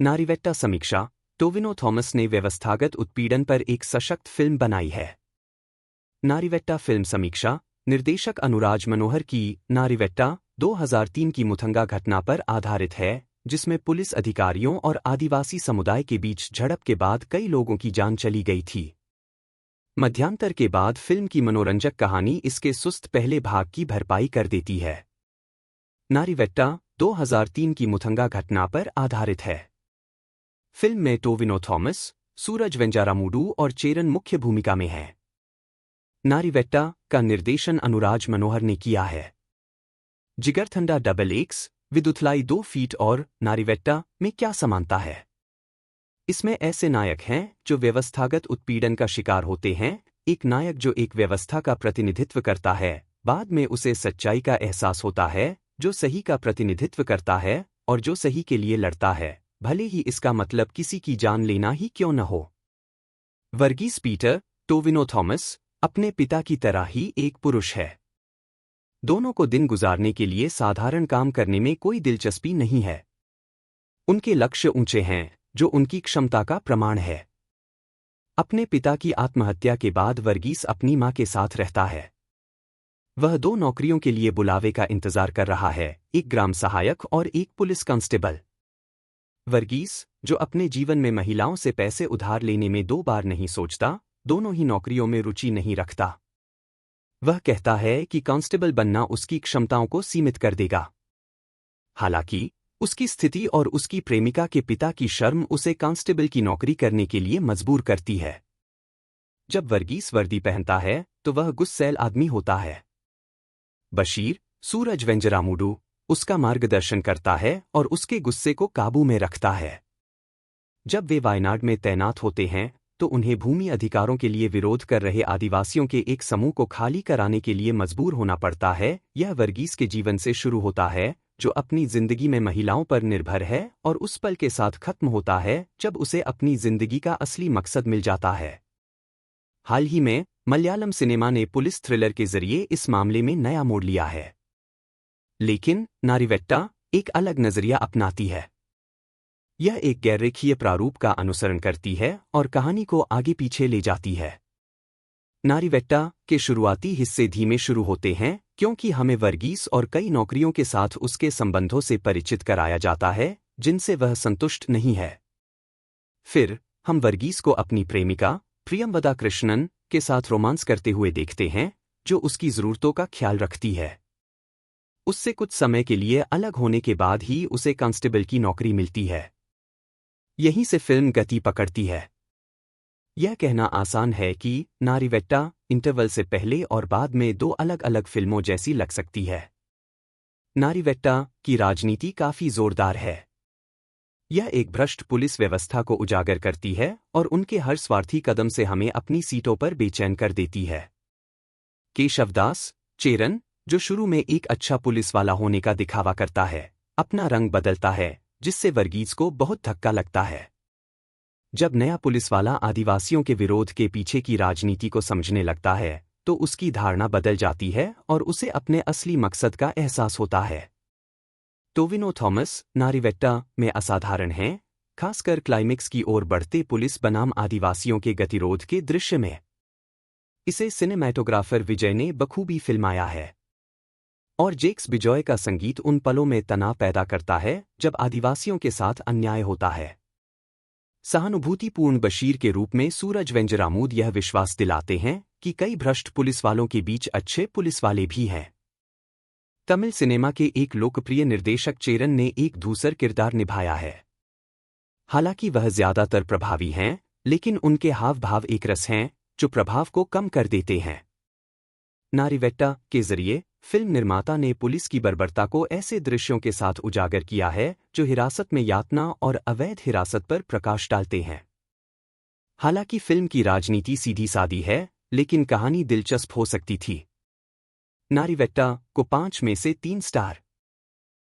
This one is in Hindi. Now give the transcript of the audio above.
नारीवेट्टा समीक्षा। टोविनो थॉमस ने व्यवस्थागत उत्पीड़न पर एक सशक्त फिल्म बनाई है। नारीवेट्टा फिल्म समीक्षा। निर्देशक अनुराज मनोहर की नारीवेट्टा 2003 की मुथंगा घटना पर आधारित है, जिसमें पुलिस अधिकारियों और आदिवासी समुदाय के बीच झड़प के बाद कई लोगों की जान चली गई थी। मध्यांतर के बाद फिल्म की मनोरंजक कहानी इसके सुस्त पहले भाग की भरपाई कर देती है। नारीवेट्टा 2003 की मुथंगा घटना पर आधारित है। फिल्म में टोविनो थॉमस, सूरज वेंजारामुडू और चेरन मुख्य भूमिका में हैं। नारीवेट्टा का निर्देशन अनुराज मनोहर ने किया है। जिगरथंडा डबल एक्स, विदुथलाई 2 फीट और नारीवेट्टा में क्या समानता है? इसमें ऐसे नायक हैं जो व्यवस्थागत उत्पीड़न का शिकार होते हैं, एक नायक जो एक व्यवस्था का प्रतिनिधित्व करता है, बाद में उसे सच्चाई का एहसास होता है, जो सही का प्रतिनिधित्व करता है और जो सही के लिए लड़ता है, भले ही इसका मतलब किसी की जान लेना ही क्यों न हो। वर्गीस पीटर, टोविनो थॉमस, अपने पिता की तरह ही एक पुरुष है। दोनों को दिन गुजारने के लिए साधारण काम करने में कोई दिलचस्पी नहीं है। उनके लक्ष्य ऊंचे हैं, जो उनकी क्षमता का प्रमाण है। अपने पिता की आत्महत्या के बाद वर्गीस अपनी मां के साथ रहता है। वह 2 नौकरियों के लिए बुलावे का इंतजार कर रहा है, एक ग्राम सहायक और एक पुलिस कांस्टेबल। वर्गीस, जो अपने जीवन में महिलाओं से पैसे उधार लेने में 2 बार नहीं सोचता, दोनों ही नौकरियों में रुचि नहीं रखता। वह कहता है कि कांस्टेबल बनना उसकी क्षमताओं को सीमित कर देगा। हालांकि उसकी स्थिति और उसकी प्रेमिका के पिता की शर्म उसे कांस्टेबल की नौकरी करने के लिए मजबूर करती है। जब वर्गीस वर्दी पहनता है तो वह गुस्सैल आदमी होता है। बशीर, सूरज वेंजरामुडू, उसका मार्गदर्शन करता है और उसके गुस्से को काबू में रखता है। जब वे वायनाड में तैनात होते हैं तो उन्हें भूमि अधिकारों के लिए विरोध कर रहे आदिवासियों के एक समूह को खाली कराने के लिए मजबूर होना पड़ता है। यह वर्गीस के जीवन से शुरू होता है, जो अपनी जिंदगी में महिलाओं पर निर्भर है, और उस पल के साथ खत्म होता है जब उसे अपनी जिंदगी का असली मकसद मिल जाता है। हाल ही में मलयालम सिनेमा ने पुलिस थ्रिलर के जरिए इस मामले में नया मोड़ लिया है। लेकिन नारीवेट्टा एक अलग नजरिया अपनाती है। यह एक गैररेखीय प्रारूप का अनुसरण करती है और कहानी को आगे पीछे ले जाती है। नारीवेट्टा के शुरुआती हिस्से धीमे शुरू होते हैं क्योंकि हमें वर्गीस और कई नौकरियों के साथ उसके संबंधों से परिचित कराया जाता है जिनसे वह संतुष्ट नहीं है। फिर हम वर्गीस को अपनी प्रेमिका प्रियमवदा कृष्णन के साथ रोमांस करते हुए देखते हैं, जो उसकी जरूरतों का ख्याल रखती है। उससे कुछ समय के लिए अलग होने के बाद ही उसे कांस्टेबल की नौकरी मिलती है। यहीं से फिल्म गति पकड़ती है। यह कहना आसान है कि नारीवेट्टा इंटरवल से पहले और बाद में 2 अलग अलग फिल्मों जैसी लग सकती है। नारीवेट्टा की राजनीति काफी जोरदार है। यह एक भ्रष्ट पुलिस व्यवस्था को उजागर करती है और उनके हर स्वार्थी कदम से हमें अपनी सीटों पर बेचैन कर देती है। केशवदास, चेरन, जो शुरू में एक अच्छा पुलिस वाला होने का दिखावा करता है, अपना रंग बदलता है, जिससे वर्गीस को बहुत धक्का लगता है। जब नया पुलिस वाला आदिवासियों के विरोध के पीछे की राजनीति को समझने लगता है तो उसकी धारणा बदल जाती है और उसे अपने असली मकसद का एहसास होता है। टोविनो थॉमस नारीवेट्टा में असाधारण हैं, खासकर क्लाइमेक्स की ओर बढ़ते पुलिस बनाम आदिवासियों के गतिरोध के दृश्य में। इसे सिनेमैटोग्राफर विजय ने बखूबी फिल्माया है और जेक्स बिजॉय का संगीत उन पलों में तनाव पैदा करता है जब आदिवासियों के साथ अन्याय होता है। सहानुभूतिपूर्ण बशीर के रूप में सूरज वेंजरामुडू यह विश्वास दिलाते हैं कि कई भ्रष्ट पुलिस वालों के बीच अच्छे पुलिस वाले भी हैं। तमिल सिनेमा के एक लोकप्रिय निर्देशक चेरन ने एक धूसर किरदार निभाया है। हालांकि वह ज्यादातर प्रभावी हैं, लेकिन उनके हाव भाव एक रस हैं जो प्रभाव को कम कर देते हैं। नारीवेट्टा के जरिए फिल्म निर्माता ने पुलिस की बर्बरता को ऐसे दृश्यों के साथ उजागर किया है जो हिरासत में यातना और अवैध हिरासत पर प्रकाश डालते हैं। हालांकि फिल्म की राजनीति सीधी सादी है, लेकिन कहानी दिलचस्प हो सकती थी। नारीवेट्टा को 5 में से 3 स्टार